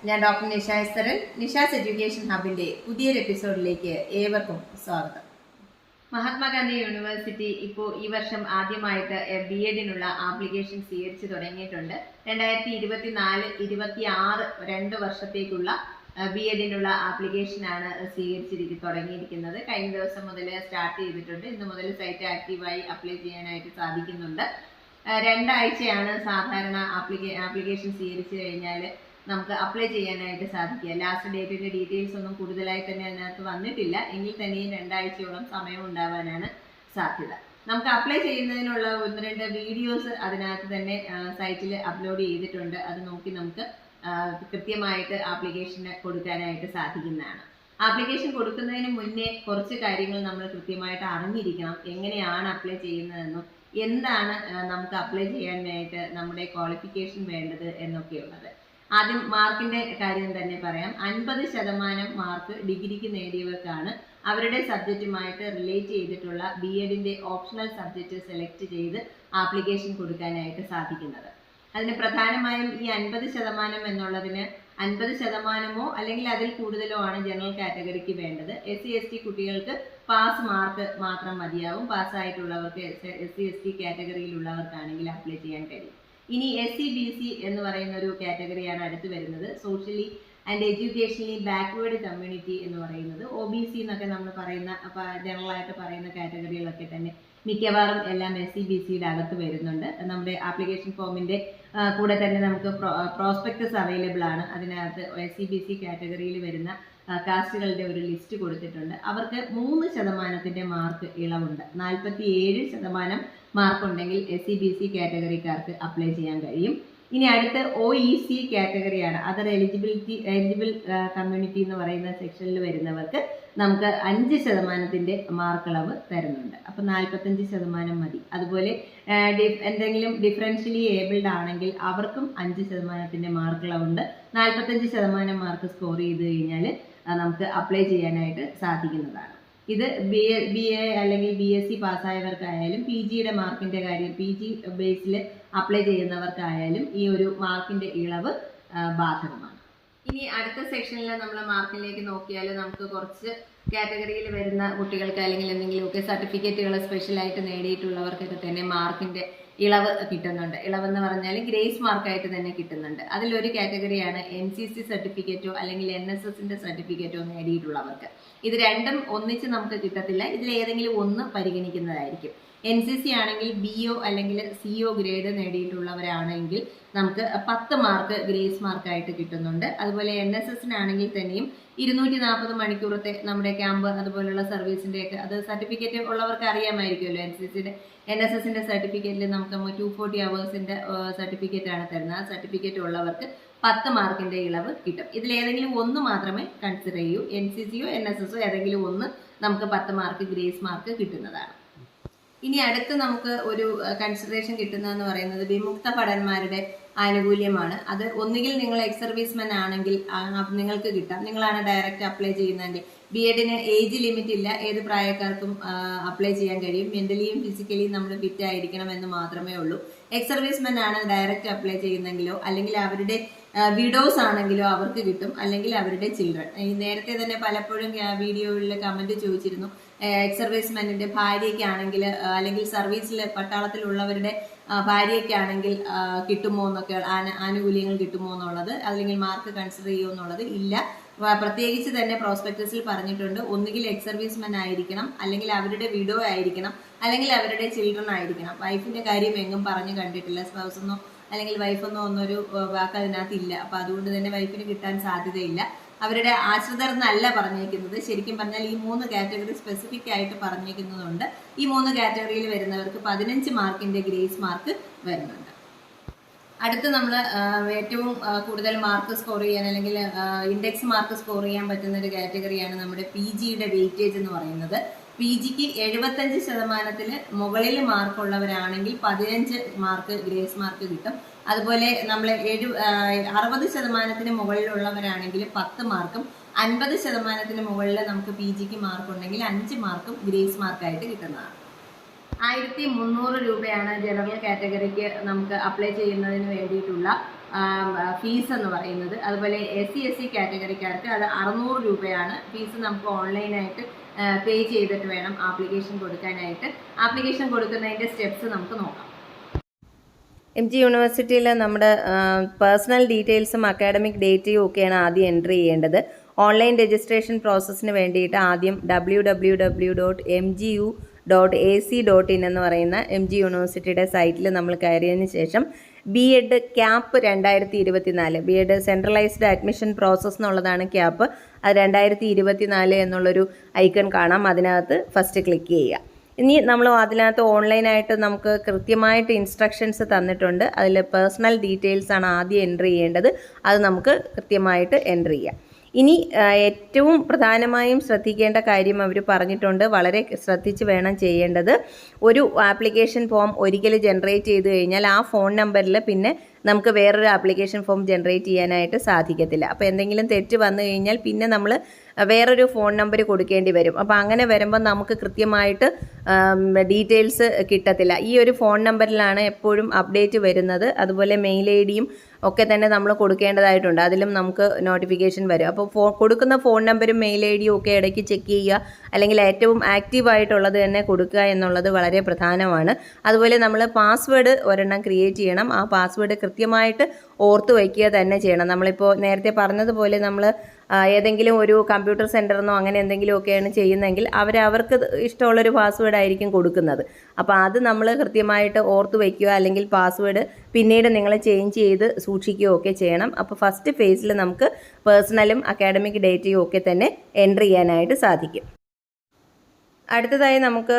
ഞാൻ doctor Nisha എസ്തരൻ. Nisha's education ഹബിന്റെ പുതിയൊരു എപ്പിസോഡിലേക്ക് ഏവർക്കും സ്വാഗതം. മഹാത്മാഗാന്ധി യൂണിവേഴ്സിറ്റി ഇപ്പോൾ ഈ വർഷം ആദ്യമായിട്ട് BEdനുള്ള ആപ്ലിക്കേഷൻ സ്വീകരിച്ചു തുടങ്ങിയിട്ടുണ്ട്. 2024-26 2 വർഷത്തേക്കുള്ള BEdനുള്ള ആപ്ലിക്കേഷനാണ് തുടങ്ങിയിരിക്കുന്നത്. കഴിഞ്ഞ ദിവസം മുതൽ സ്റ്റാർട്ട് ചെയ്തിട്ടുണ്ട്. ഇന്ന് മുതൽ സൈറ്റ് ആക്റ്റീവായി അപ്ലൈ ചെയ്യാനായിട്ട് സാധിക്കുന്നുണ്ട്. 2 ആഴ്ചയാണ് സാധാരണ ആപ്ലിക്കേഷൻ സ്വീകരിച്ചു കഴിഞ്ഞാൽ നമുക്ക് അപ്ലൈ ചെയ്യാനായിട്ട് സാധിക്കുക. ലാസ്റ്റ് ഡേറ്റിന്റെ ഡീറ്റെയിൽസ് ഒന്നും കൂടുതലായി തന്നെ അതിനകത്ത് വന്നിട്ടില്ല. എങ്കിൽ തന്നെയും 2 ആഴ്ചയോളം സമയം ഉണ്ടാവാനാണ് സാധ്യത. നമുക്ക് അപ്ലൈ ചെയ്യുന്നതിനുള്ള 1-2 വീഡിയോസ് അതിനകത്ത് തന്നെ സൈറ്റിൽ അപ്ലോഡ് ചെയ്തിട്ടുണ്ട്. അത് നോക്കി നമുക്ക് കൃത്യമായിട്ട് ആപ്ലിക്കേഷന് കൊടുക്കാനായിട്ട് സാധിക്കുന്നതാണ്. ആപ്ലിക്കേഷൻ കൊടുക്കുന്നതിന് മുന്നേ കുറച്ച് കാര്യങ്ങൾ നമ്മൾ കൃത്യമായിട്ട് അറിഞ്ഞിരിക്കണം. എങ്ങനെയാണ് അപ്ലൈ ചെയ്യുന്നതെന്നും എന്താണ് നമുക്ക് അപ്ലൈ ചെയ്യാനായിട്ട് നമ്മുടെ ക്വാളിഫിക്കേഷൻ വേണ്ടത് എന്നൊക്കെയുള്ളത്. ആദ്യം മാർക്കിന്റെ കാര്യം തന്നെ പറയാം. 50% മാർക്ക് ഡിഗ്രിക്ക് നേടിയവർക്കാണ് അവരുടെ സബ്ജക്റ്റുമായിട്ട് റിലേറ്റ് ചെയ്തിട്ടുള്ള BEdന്റെ ഓപ്ഷണൽ സബ്ജക്റ്റ് സെലക്ട് ചെയ്ത് ആപ്ലിക്കേഷൻ കൊടുക്കാനായിട്ട് സാധിക്കുന്നത്. അതിന് പ്രധാനമായും ഈ 50% എന്നുള്ളതിന് 50%മോ അല്ലെങ്കിൽ അതിൽ കൂടുതലോ ആണ് ജനറൽ കാറ്റഗറിക്ക് വേണ്ടത്. SC/ST കുട്ടികൾക്ക് പാസ് മാർക്ക് മാത്രം മതിയാവും. പാസ്സായിട്ടുള്ളവർക്ക് SC/ST കാറ്റഗറിയിലുള്ളവർക്കാണെങ്കിൽ അപ്ലൈ ചെയ്യാൻ കഴിയും. ഇനി SC/BC എന്ന് പറയുന്ന ഒരു കാറ്റഗറിയാണ് അടുത്ത് വരുന്നത്. Socially and educationally backward community എന്ന് പറയുന്നത്. OBC എന്നൊക്കെ നമ്മൾ പറയുന്ന ജനറൽ ആയിട്ട് പറയുന്ന കാറ്റഗറികളൊക്കെ തന്നെ മിക്കവാറും എല്ലാം SC/BCയുടെ അകത്ത് വരുന്നുണ്ട്. നമ്മുടെ ആപ്ലിക്കേഷൻ ഫോമിന്റെ കൂടെ തന്നെ നമുക്ക് പ്രോസ്പെക്ടസ് അവൈലബിൾ ആണ്. അതിനകത്ത് SC/BC കാറ്റഗറിയിൽ വരുന്ന കാസ്റ്റുകളുടെ ഒരു ലിസ്റ്റ് കൊടുത്തിട്ടുണ്ട്. അവർക്ക് 3% മാർക്ക് ഇളവുണ്ട്. 47% മാർക്ക് ഉണ്ടെങ്കിൽ SC/BC കാറ്റഗറിക്കാർക്ക് അപ്ലൈ ചെയ്യാൻ കഴിയും. ഇനി അടുത്ത് OEC കാറ്റഗറിയാണ്. അതർ എലിജിബിൾ കമ്മ്യൂണിറ്റി എന്ന് പറയുന്ന സെക്ഷനിൽ വരുന്നവർക്ക് നമുക്ക് 5% മാർക്ക് ഇളവ് തരുന്നുണ്ട്. അപ്പൊ 45% മതി. അതുപോലെ എന്തെങ്കിലും ഡിഫറൻഷ്യലി ഏബിൾഡ് ആണെങ്കിൽ അവർക്കും 5% മാർക്ക് ഇളവുണ്ട്. 45% മാർക്ക് സ്കോർ ചെയ്ത് കഴിഞ്ഞാൽ നമുക്ക് അപ്ലൈ ചെയ്യാനായിട്ട് സാധിക്കുന്നതാണ്. ഇത് BA അല്ലെങ്കിൽ BSc പാസ്സായവർക്കായാലും PGയുടെ മാർക്കിന്റെ കാര്യം PG ബേസിൽ അപ്ലൈ ചെയ്യുന്നവർക്കായാലും ഈ ഒരു മാർക്കിന്റെ ഇളവ് ബാധകമാണ്. ഇനി അടുത്ത സെക്ഷനിൽ നമ്മൾ മാർക്കിലേക്ക് നോക്കിയാൽ നമുക്ക് കുറച്ച് കാറ്റഗറിയിൽ വരുന്ന കുട്ടികൾക്ക് അല്ലെങ്കിൽ എന്തെങ്കിലുമൊക്കെ സർട്ടിഫിക്കറ്റുകൾ സ്പെഷ്യലായിട്ട് നേടിയിട്ടുള്ളവർക്കൊക്കെ തന്നെ മാർക്കിന്റെ ഇളവ് കിട്ടുന്നുണ്ട്. ഇളവെന്ന് പറഞ്ഞാൽ ഗ്രേസ് മാർക്കായിട്ട് തന്നെ കിട്ടുന്നുണ്ട്. അതിലൊരു കാറ്റഗറിയാണ് NCC സർട്ടിഫിക്കറ്റോ അല്ലെങ്കിൽ NSSന്റെ സർട്ടിഫിക്കറ്റോ നേടിയിട്ടുള്ളവർക്ക്. ഇത് രണ്ടും ഒന്നിച്ച് നമുക്ക് കിട്ടത്തില്ല. ഇതിലേതെങ്കിലും ഒന്ന് പരിഗണിക്കുന്നതായിരിക്കും. NCC ആണെങ്കിൽ BO അല്ലെങ്കിൽ CO ഗ്രേഡ് നേടിയിട്ടുള്ളവരാണെങ്കിൽ നമുക്ക് 10 മാർക്ക് ഗ്രേസ് മാർക്കായിട്ട് കിട്ടുന്നുണ്ട്. അതുപോലെ NSSനാണെങ്കിൽ തന്നെയും 240 മണിക്കൂറത്തെ നമ്മുടെ ക്യാമ്പ് അതുപോലുള്ള സർവീസിന്റെ ഒക്കെ അത് സർട്ടിഫിക്കറ്റ് ഉള്ളവർക്ക് അറിയാമായിരിക്കുമല്ലോ. NSSന്റെ സർട്ടിഫിക്കറ്റിൽ നമുക്ക് 240 അവേഴ്സിന്റെ സർട്ടിഫിക്കറ്റ് ആണ് തരുന്നത്. ആ സർട്ടിഫിക്കറ്റ് ഉള്ളവർക്ക് 10 മാർക്കിന്റെ ഇളവ് കിട്ടും. ഇതിലേതെങ്കിലും ഒന്ന് മാത്രമേ കൺസിഡർ ചെയ്യൂ. NCCയോ NSSോ ഏതെങ്കിലും ഒന്ന് നമുക്ക് 10 മാർക്ക് ഗ്രേസ് മാർക്ക് കിട്ടുന്നതാണ്. ഇനി അടുത്ത് നമുക്ക് ഒരു കൺസിഡറേഷൻ കിട്ടുന്നതെന്ന് പറയുന്നത് വിമുക്ത ഭടന്മാരുടെ ആനുകൂല്യമാണ്. അത് ഒന്നുകിൽ നിങ്ങൾ എക്സ് സർവീസ്മെൻ ആണെങ്കിൽ നിങ്ങൾക്ക് കിട്ടാം. നിങ്ങളാണ് ഡയറക്റ്റ് അപ്ലൈ ചെയ്യുന്നതെങ്കിൽ BEdന് ഏജ് ലിമിറ്റ് ഇല്ല. ഏത് പ്രായക്കാർക്കും അപ്ലൈ ചെയ്യാൻ കഴിയും. മെന്റലിയും ഫിസിക്കലിയും നമ്മൾ ഫിറ്റ് ആയിരിക്കണം എന്ന് മാത്രമേ ഉള്ളൂ. എക്സ് സർവീസ്മെൻ ആണ് ഡയറക്റ്റ് അപ്ലൈ ചെയ്യുന്നെങ്കിലോ അല്ലെങ്കിൽ അവരുടെ വിഡോസ് ആണെങ്കിലോ അവർക്ക് കിട്ടും. അല്ലെങ്കിൽ അവരുടെ ചിൽഡ്രൻ. നേരത്തെ തന്നെ പലപ്പോഴും വീഡിയോയിൽ കമന്റ് ചോദിച്ചിരുന്നു, എക്സ് സർവീസ്മെന്നിന്റെ ഭാര്യയ്ക്കാണെങ്കിൽ അല്ലെങ്കിൽ സർവീസിൽ പട്ടാളത്തിലുള്ളവരുടെ ഭാര്യയ്ക്കാണെങ്കിൽ കിട്ടുമോ എന്നൊക്കെ ആനുകൂല്യങ്ങൾ കിട്ടുമോ എന്നുള്ളത് അല്ലെങ്കിൽ മാർക്ക് കൺസിഡർ ചെയ്യുമോ എന്നുള്ളത് ഇല്ല. പ്രത്യേകിച്ച് തന്നെ പ്രോസ്പെക്ടസിൽ പറഞ്ഞിട്ടുണ്ട്. ഒന്നുകിൽ എക്സ് സർവീസ്മെൻ ആയിരിക്കണം, അല്ലെങ്കിൽ അവരുടെ വിഡോ ആയിരിക്കണം, അല്ലെങ്കിൽ അവരുടെ ചിൽഡ്രൻ ആയിരിക്കണം. വൈഫിന്റെ കാര്യം എങ്ങും പറഞ്ഞു കണ്ടിട്ടില്ല. സ്പൗസ് ഒന്നോ അല്ലെങ്കിൽ വൈഫൊന്നോ ഒന്നൊരു വാക്ക് അതിനകത്ത് ഇല്ല. അപ്പൊ അതുകൊണ്ട് തന്നെ വൈഫിന് കിട്ടാൻ സാധ്യതയില്ല. അവരുടെ ആശ്രിതർ എന്നല്ല പറഞ്ഞേക്കുന്നത്. ശരിക്കും പറഞ്ഞാൽ ഈ 3 കാറ്റഗറി സ്പെസിഫിക് ആയിട്ട് പറഞ്ഞേക്കുന്നതുകൊണ്ട് ഈ 3 കാറ്റഗറിയിൽ വരുന്നവർക്ക് 15 മാർക്കിന്റെ ഗ്രേസ് മാർക്ക് വരുന്നുണ്ട്. അടുത്ത് നമ്മൾ ഏറ്റവും കൂടുതൽ മാർക്ക് സ്കോർ ചെയ്യാൻ അല്ലെങ്കിൽ ഇൻഡെക്സ് മാർക്ക് സ്കോർ ചെയ്യാൻ പറ്റുന്ന ഒരു കാറ്റഗറിയാണ് നമ്മുടെ PGയുടെ വെയിറ്റേജ് എന്ന് പറയുന്നത്. PGക്ക് 75% മുകളിൽ മാർക്കുള്ളവരാണെങ്കിൽ 15 മാർക്ക് ഗ്രേസ് മാർക്ക് കിട്ടും. അതുപോലെ നമ്മൾ 60% മുകളിലുള്ളവരാണെങ്കിൽ 10 മാർക്കും 50% മുകളിൽ നമുക്ക് PGക്ക് മാർക്ക് ഉണ്ടെങ്കിൽ 5 മാർക്കും ഗ്രേസ് മാർക്കായിട്ട് കിട്ടുന്നതാണ്. 1300 രൂപയാണ് ജനറൽ കാറ്റഗറിക്ക് നമുക്ക് അപ്ലൈ ചെയ്യുന്നതിന് വേണ്ടിയിട്ടുള്ള ഫീസ് എന്ന് പറയുന്നത്. അതുപോലെ SC കാറ്റഗറിക്കാർക്ക് അത് 600 രൂപയാണ് ഫീസ്. നമുക്ക് ഓൺലൈനായിട്ട് പേ ചെയ്തിട്ട് വേണം ആപ്ലിക്കേഷൻ കൊടുക്കാനായിട്ട്. ആപ്ലിക്കേഷൻ കൊടുക്കുന്നതിൻ്റെ സ്റ്റെപ്സ് നമുക്ക് നോക്കാം. MG യൂണിവേഴ്സിറ്റിയിൽ നമ്മുടെ പേഴ്സണൽ ഡീറ്റെയിൽസും അക്കാഡമിക് ഡേറ്റയും ഒക്കെയാണ് ആദ്യം എൻട്രി ചെയ്യേണ്ടത്. ഓൺലൈൻ രജിസ്ട്രേഷൻ പ്രോസസ്സിന് വേണ്ടിയിട്ട് ആദ്യം www.mgu.ac.in എന്ന് പറയുന്ന MG യൂണിവേഴ്സിറ്റിയുടെ സൈറ്റിൽ നമ്മൾ കയറിയതിന് ശേഷം B.Ed cap 2024 B.Ed centralised admission process എന്നുള്ളതാണ് ക്യാപ്പ്. അത് 2024 എന്നുള്ളൊരു ഐക്കൺ കാണാം. അതിനകത്ത് ഫസ്റ്റ് ക്ലിക്ക് ചെയ്യുക. ഇനി നമ്മൾ അതിനകത്ത് ഓൺലൈനായിട്ട് നമുക്ക് കൃത്യമായിട്ട് ഇൻസ്ട്രക്ഷൻസ് തന്നിട്ടുണ്ട്. അതിൽ പേഴ്സണൽ ഡീറ്റെയിൽസാണ് ആദ്യം എൻട്രി ചെയ്യേണ്ടത്. അത് നമുക്ക് കൃത്യമായിട്ട് എൻട്രി ചെയ്യാം. ഇനി ഏറ്റവും പ്രധാനമായും ശ്രദ്ധിക്കേണ്ട കാര്യം അവർ പറഞ്ഞിട്ടുണ്ട്, വളരെ ശ്രദ്ധിച്ച് വേണം ചെയ്യേണ്ടത്. ഒരു ആപ്ലിക്കേഷൻ ഫോം ഒരിക്കൽ ജനറേറ്റ് ചെയ്ത് കഴിഞ്ഞാൽ ആ ഫോൺ നമ്പറിൽ പിന്നെ നമുക്ക് വേറൊരു ആപ്ലിക്കേഷൻ ഫോം ജനറേറ്റ് ചെയ്യാനായിട്ട് സാധിക്കത്തില്ല. അപ്പോൾ എന്തെങ്കിലും തെറ്റ് വന്നു കഴിഞ്ഞാൽ പിന്നെ നമ്മൾ വേറൊരു ഫോൺ നമ്പർ കൊടുക്കേണ്ടി വരും. അപ്പോൾ അങ്ങനെ വരുമ്പോൾ നമുക്ക് കൃത്യമായിട്ട് ഡീറ്റെയിൽസ് കിട്ടത്തില്ല. ഈ ഒരു ഫോൺ നമ്പറിലാണ് എപ്പോഴും അപ്ഡേറ്റ് വരുന്നത്. അതുപോലെ മെയിൽ ID ഒക്കെ തന്നെ നമ്മൾ കൊടുക്കേണ്ടതായിട്ടുണ്ട്. അതിലും നമുക്ക് നോട്ടിഫിക്കേഷൻ വരും. അപ്പോൾ കൊടുക്കുന്ന ഫോൺ നമ്പറും മെയിൽ ID ഒക്കെ ഇടയ്ക്ക് ചെക്ക് ചെയ്യുക, അല്ലെങ്കിൽ ഏറ്റവും ആക്റ്റീവായിട്ടുള്ളത് തന്നെ കൊടുക്കുക എന്നുള്ളത് വളരെ പ്രധാനമാണ്. അതുപോലെ നമ്മൾ പാസ്വേഡ് ഒരെണ്ണം ക്രിയേറ്റ് ചെയ്യണം. ആ പാസ്വേഡ് കൃത്യമായിട്ട് ഓർത്ത് വയ്ക്കുക തന്നെ ചെയ്യണം. നമ്മളിപ്പോൾ നേരത്തെ പറഞ്ഞതുപോലെ നമ്മൾ ഏതെങ്കിലും ഒരു കമ്പ്യൂട്ടർ സെൻ്ററിനോ അങ്ങനെ എന്തെങ്കിലുമൊക്കെയാണ് ചെയ്യുന്നതെങ്കിൽ അവർക്ക് ഇഷ്ടമുള്ളൊരു പാസ്വേഡ് ആയിരിക്കും കൊടുക്കുന്നത്. അപ്പോൾ അത് നമ്മൾ കൃത്യമായിട്ട് ഓർത്ത് വയ്ക്കുക, അല്ലെങ്കിൽ പാസ്വേഡ് പിന്നീട് നിങ്ങൾ ചേഞ്ച് ചെയ്ത് സൂക്ഷിക്കുകയോ ഒക്കെ ചെയ്യണം. അപ്പോൾ ഫസ്റ്റ് ഫേസിൽ നമുക്ക് പേഴ്സണലും അക്കാഡമിക് ഡേറ്റയും ഒക്കെ തന്നെ എൻട്രി ചെയ്യാനായിട്ട് സാധിക്കും. അടുത്തതായി നമുക്ക്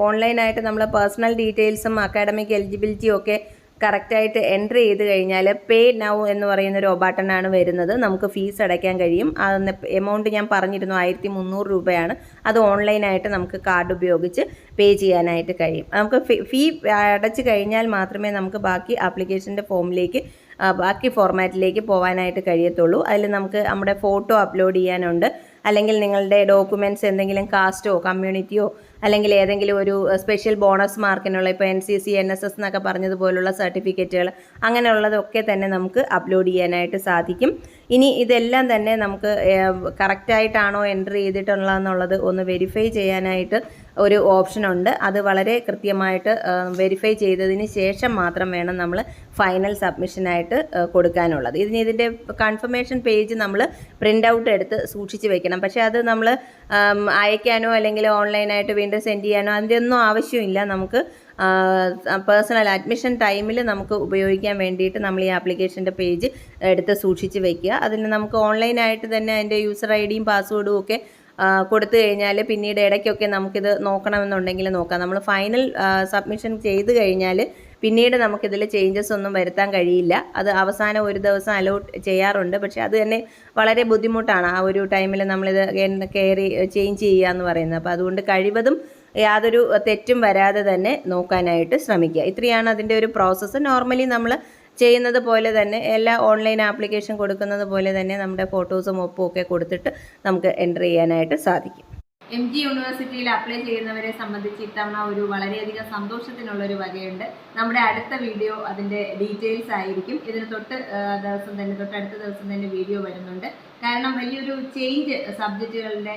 ഓൺലൈനായിട്ട് നമ്മൾ പേഴ്സണൽ ഡീറ്റെയിൽസും അക്കാഡമിക് എലിജിബിലിറ്റിയും ഒക്കെ കറക്റ്റായിട്ട് എൻട്രി ചെയ്ത് കഴിഞ്ഞാൽ പേ നൗ എന്ന് പറയുന്നൊരു ബട്ടണാണ് വരുന്നത്. നമുക്ക് ഫീസ് അടയ്ക്കാൻ കഴിയും. എമൗണ്ട് ഞാൻ പറഞ്ഞിരുന്നു 1300 രൂപയാണ്. അത് ഓൺലൈനായിട്ട് നമുക്ക് കാർഡ് ഉപയോഗിച്ച് പേ ചെയ്യാനായിട്ട് കഴിയും. നമുക്ക് ഫീ അടച്ചു കഴിഞ്ഞാൽ മാത്രമേ നമുക്ക് ബാക്കി ആപ്ലിക്കേഷൻ്റെ ബാക്കി ഫോർമാറ്റിലേക്ക് പോകാനായിട്ട് കഴിയത്തുള്ളൂ. അതിൽ നമുക്ക് നമ്മുടെ ഫോട്ടോ അപ്ലോഡ് ചെയ്യാനുണ്ട്, അല്ലെങ്കിൽ നിങ്ങളുടെ ഡോക്യുമെൻറ്റ്സ് എന്തെങ്കിലും കാസ്റ്റോ കമ്മ്യൂണിറ്റിയോ അല്ലെങ്കിൽ ഏതെങ്കിലും ഒരു സ്പെഷ്യൽ ബോണസ് മാർക്കിനുള്ള ഇപ്പോൾ NCC NSS എന്നൊക്കെ പറഞ്ഞതുപോലുള്ള സർട്ടിഫിക്കറ്റുകൾ അങ്ങനെയുള്ളതൊക്കെ തന്നെ നമുക്ക് അപ്ലോഡ് ചെയ്യാനായിട്ട് സാധിക്കും. ഇനി ഇതെല്ലാം തന്നെ നമുക്ക് കറക്റ്റായിട്ടാണോ എൻട്രി ചെയ്തിട്ടുള്ളതെന്നുള്ളത് ഒന്ന് വെരിഫൈ ചെയ്യാനായിട്ട് ഒരു ഓപ്ഷനുണ്ട്. അത് വളരെ കൃത്യമായിട്ട് വെരിഫൈ ചെയ്തതിന് ശേഷം മാത്രം വേണം നമ്മൾ ഫൈനൽ സബ്മിഷനായിട്ട് കൊടുക്കാനുള്ളത്. ഇതിൻ്റെ കൺഫർമേഷൻ പേജ് നമ്മൾ പ്രിൻ്റ് ഔട്ട് എടുത്ത് സൂക്ഷിച്ച് വെക്കണം. പക്ഷേ അത് നമ്മൾ അയക്കാനോ അല്ലെങ്കിൽ ഓൺലൈനായിട്ട് വീണ്ടും സെൻഡ് ചെയ്യാനോ അതിൻ്റെ ഒന്നും ആവശ്യമില്ല. നമുക്ക് പേഴ്സണൽ അഡ്മിഷൻ ടൈമിൽ നമുക്ക് ഉപയോഗിക്കാൻ വേണ്ടിയിട്ട് നമ്മൾ ഈ ആപ്ലിക്കേഷൻ്റെ പേജ് എടുത്ത് സൂക്ഷിച്ച് വയ്ക്കുക. അതിന് നമുക്ക് ഓൺലൈനായിട്ട് തന്നെ അതിൻ്റെ യൂസർ ID പാസ്വേഡും ഒക്കെ കൊടുത്തു കഴിഞ്ഞാൽ പിന്നീട് ഇടയ്ക്കൊക്കെ നമുക്കിത് നോക്കണമെന്നുണ്ടെങ്കിൽ നോക്കാം. നമ്മൾ ഫൈനൽ സബ്മിഷൻ ചെയ്ത് കഴിഞ്ഞാൽ പിന്നീട് നമുക്കിതിൽ ചേഞ്ചസ് ഒന്നും വരുത്താൻ കഴിയില്ല. അത് അവസാനം ഒരു ദിവസം അലോട്ട് ചെയ്യാറുണ്ട്. പക്ഷേ അത് തന്നെ വളരെ ബുദ്ധിമുട്ടാണ് ആ ഒരു ടൈമിൽ നമ്മളിത് കയറി ചേഞ്ച് ചെയ്യുക എന്ന് പറയുന്നത്. അപ്പോൾ അതുകൊണ്ട് കഴിവതും യാതൊരു തെറ്റും വരാതെ തന്നെ നോക്കാനായിട്ട് ശ്രമിക്കുക. ഇത്രയാണ് അതിൻ്റെ ഒരു പ്രോസസ്സ്. നോർമലി നമ്മൾ ചെയ്യുന്നത് പോലെ തന്നെ എല്ലാ ഓൺലൈൻ ആപ്ലിക്കേഷൻ കൊടുക്കുന്നത് പോലെ തന്നെ നമ്മുടെ ഫോട്ടോസും ഒപ്പും ഒക്കെ കൊടുത്തിട്ട് നമുക്ക് എൻട്രി ചെയ്യാനായിട്ട് സാധിക്കും. MG യൂണിവേഴ്സിറ്റിയിൽ അപ്ലൈ ചെയ്യുന്നവരെ സംബന്ധിച്ച് ഇത്തവണ ഒരു വളരെയധികം സന്തോഷത്തിനുള്ളൊരു വകയുണ്ട്. നമ്മുടെ അടുത്ത വീഡിയോ അതിൻ്റെ ഡീറ്റെയിൽസ് ആയിരിക്കും. ഇതിന് തൊട്ടടുത്ത ദിവസം തന്നെ വീഡിയോ വരുന്നുണ്ട്. കാരണം വലിയൊരു ചേഞ്ച് സബ്ജക്റ്റുകളുടെ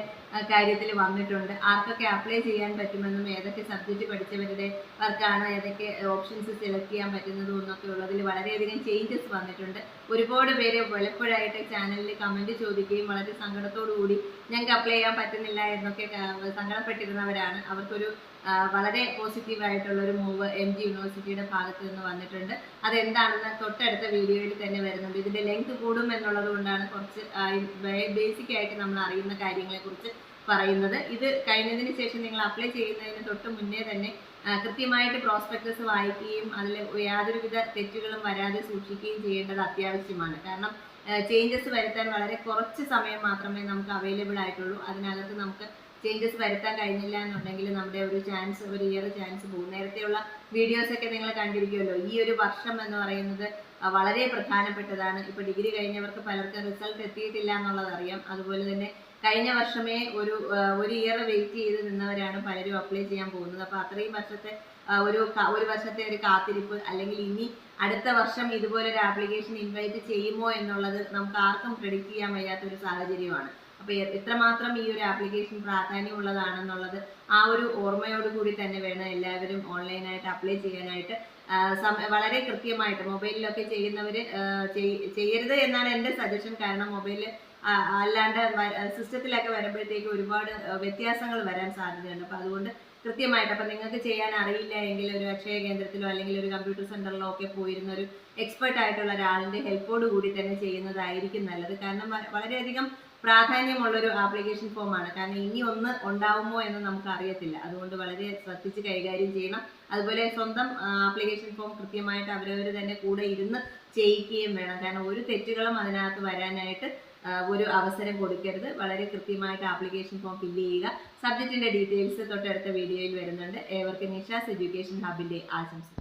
കാര്യത്തിൽ വന്നിട്ടുണ്ട്. ആർക്കൊക്കെ അപ്ലൈ ചെയ്യാൻ പറ്റുമെന്നും ഏതൊക്കെ സബ്ജക്റ്റ് പഠിച്ചവരുടെ വർക്കാണ് ഏതൊക്കെ ഓപ്ഷൻസ് സെലക്ട് ചെയ്യാൻ പറ്റുന്നതും എന്നൊക്കെ ഉള്ളതിൽ വളരെയധികം ചേഞ്ചസ് വന്നിട്ടുണ്ട്. ഒരുപാട് പേര് പലപ്പോഴായിട്ട് ചാനലിൽ കമൻറ്റ് ചോദിക്കുകയും വളരെ സങ്കടത്തോടു കൂടി ഞങ്ങൾക്ക് അപ്ലൈ ചെയ്യാൻ പറ്റുന്നില്ല എന്നൊക്കെ സങ്കടപ്പെട്ടിരുന്നവരാണ്. അവർക്കൊരു വളരെ പോസിറ്റീവായിട്ടുള്ളൊരു മൂവ് MG യൂണിവേഴ്സിറ്റിയുടെ ഭാഗത്ത് നിന്ന് വന്നിട്ടുണ്ട്. അതെന്താണെന്ന് തൊട്ടടുത്ത വീഡിയോയിൽ തന്നെ വരുന്നുണ്ട്. ഇതിൻ്റെ ലെങ്ത് കൂടും എന്നുള്ളത് കൊണ്ടാണ് കുറച്ച് ബേസിക് ആയിട്ട് നമ്മൾ അറിയുന്ന കാര്യങ്ങളെക്കുറിച്ച് പറയുന്നത്. ഇത് കഴിഞ്ഞതിന് ശേഷം നിങ്ങൾ അപ്ലൈ ചെയ്യുന്നതിന് തൊട്ട് മുന്നേ തന്നെ കൃത്യമായിട്ട് പ്രോസ്പെക്ടസ് വായിക്കുകയും അതിൽ യാതൊരുവിധ തെറ്റുകളും വരാതെ സൂക്ഷിക്കുകയും ചെയ്യേണ്ടത് അത്യാവശ്യമാണ്. കാരണം ചേഞ്ചസ് വരുത്താൻ വളരെ കുറച്ച് സമയം മാത്രമേ നമുക്ക് അവൈലബിൾ ആയിട്ടുള്ളൂ. അതിനകത്ത് നമുക്ക് ചേഞ്ചസ് വരുത്താൻ കഴിഞ്ഞില്ല എന്നുണ്ടെങ്കിൽ നമ്മുടെ ഒരു ഇയർ ചാൻസ് പോകും. നേരത്തെയുള്ള വീഡിയോസൊക്കെ നിങ്ങൾ കണ്ടിരിക്കുമല്ലോ. ഈ ഒരു വർഷം എന്ന് പറയുന്നത് വളരെ പ്രധാനപ്പെട്ടതാണ്. ഇപ്പോൾ ഡിഗ്രി കഴിഞ്ഞവർക്ക് പലർക്കും റിസൾട്ട് എത്തിയിട്ടില്ല എന്നുള്ളത് അറിയാം. അതുപോലെ തന്നെ കഴിഞ്ഞ വർഷമേ ഒരു ഇയർ വെയിറ്റ് ചെയ്ത് നിന്നവരാണ് പലരും അപ്ലൈ ചെയ്യാൻ പോകുന്നത്. അപ്പോൾ അത്രയും വർഷത്തെ ഒരു വർഷത്തെ ഒരു കാത്തിരിപ്പ്, അല്ലെങ്കിൽ ഇനി അടുത്ത വർഷം ഇതുപോലൊരു ആപ്ലിക്കേഷൻ ഇൻവൈറ്റ് ചെയ്യുമോ എന്നുള്ളത് നമുക്ക് ആർക്കും പ്രെഡിക്റ്റ് ചെയ്യാൻ വയ്യാത്തൊരു സാഹചര്യമാണ്. അപ്പോൾ എത്രമാത്രം ഈ ഒരു ആപ്ലിക്കേഷൻ പ്രാധാന്യമുള്ളതാണെന്നുള്ളത് ആ ഒരു ഓർമ്മയോടുകൂടി തന്നെ വേണം എല്ലാവരും ഓൺലൈനായിട്ട് അപ്ലൈ ചെയ്യാനായിട്ട്. വളരെ കൃത്യമായിട്ട് മൊബൈലിലൊക്കെ ചെയ്യുന്നവർ ചെയ്യരുത് എന്നാണ് എൻ്റെ സജഷൻ. കാരണം മൊബൈലിൽ അല്ലാണ്ട് സിസ്റ്റത്തിലൊക്കെ വരുമ്പോഴത്തേക്ക് ഒരുപാട് വ്യത്യാസങ്ങൾ വരാൻ സാധ്യതയുണ്ട്. അപ്പോൾ അതുകൊണ്ട് കൃത്യമായിട്ട്, അപ്പം നിങ്ങൾക്ക് ചെയ്യാൻ അറിയില്ല എങ്കിൽ ഒരു അക്ഷയ കേന്ദ്രത്തിലോ അല്ലെങ്കിൽ ഒരു കമ്പ്യൂട്ടർ സെന്ററിലോ ഒക്കെ പോയിരുന്ന ഒരു എക്സ്പെർട്ട് ആയിട്ടുള്ള ഒരാളിൻ്റെ ഹെൽപ്പോട് കൂടി തന്നെ ചെയ്യുന്നതായിരിക്കും നല്ലത്. കാരണം വളരെയധികം പ്രാധാന്യമുള്ളൊരു ആപ്ലിക്കേഷൻ ഫോമാണ്. കാരണം ഇനി ഒന്ന് ഉണ്ടാവുമോ എന്ന് നമുക്ക് അറിയത്തില്ല. അതുകൊണ്ട് വളരെ ശ്രദ്ധിച്ച് കൈകാര്യം ചെയ്യണം. അതുപോലെ സ്വന്തം ആപ്ലിക്കേഷൻ ഫോം കൃത്യമായിട്ട് അവരവർ തന്നെ കൂടെ ഇരുന്ന് ചെയ്യിക്കുകയും വേണം. കാരണം ഒരു തെറ്റുകളും അതിനകത്ത് വരാനായിട്ട് ഒരു അവസരം കൊടുക്കരുത്. വളരെ കൃത്യമായിട്ട് ആപ്ലിക്കേഷൻ ഫോം ഫില്ല് ചെയ്യുക. സബ്ജക്റ്റിന്റെ ഡീറ്റെയിൽസ് തൊട്ടടുത്ത വീഡിയോയിൽ വരുന്നുണ്ട്. ഏവർക്കും നിഷാസ് എഡ്യൂക്കേഷൻ ഹബിന്റെ ആശംസകൾ.